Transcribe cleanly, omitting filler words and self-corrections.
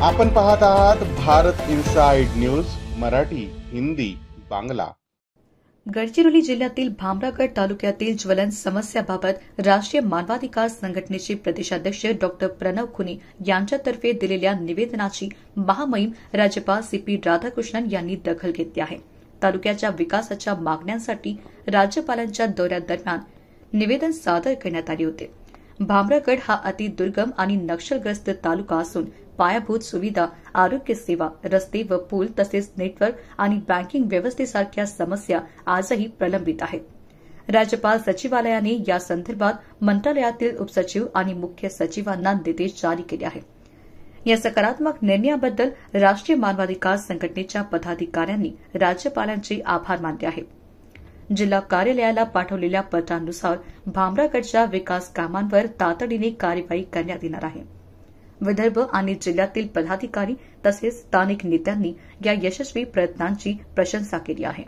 आपण पाहत आहात भारत इनसाइड न्यूज मराठी, हिंदी, बांगला। गडचिरोली जिल्ह्यातील भामरागड तालुक्यातील ज्वलंत समस्याबाबत राष्ट्रीय मानवाधिकार संघटनेचे प्रदेशाध्यक्ष डॉ प्रणव खुनी यांच्यातर्फे दिलेल्या निवेदनाची महामहिम राज्यपाल सीपी राधाकृष्णन यांनी दखल घेतली आहे। तालुक्याच्या विकासाच्या मागण्यांसाठी राज्यपालांच्या दौऱ्यादरम्यान निवेदन सादर करण्यात आले होते। भामरागड हा अतिदुर्गम आणि नक्षलग्रस्त तालुका असून पायाभूत सुविधा, आरोग्य सेवा, रस्ते व पूल तसेच नेटवर्क आणि बँकिंग व्यवस्थेसारख्या समस्या आजही प्रलंबित आहेत। राज्यपाल सचिवालयाने या संदर्भात मंत्रालयातील उपसचिव आणि मुख्य सचिवांना निर्देश जारी केले आहेत। या सकारात्मक निर्णयाबद्दल राष्ट्रीय मानवाधिकार संघटनेच्या पदाधिकाऱ्यांनी राज्यपालांचे आभार मानले आहेत। जिल्हा कार्यालयाला पाठवलेल्या पत्रानुसार भामरागडच्या विकास कामांवर तातडीने कार्यवाही करण्यात येणार आहे। विदर्भ आणि जिल्ह्यातील पदाधिकारी तसेच स्थानिक नेत्यांनी या यशस्वी प्रयत्नांची प्रशंसा केली आहे।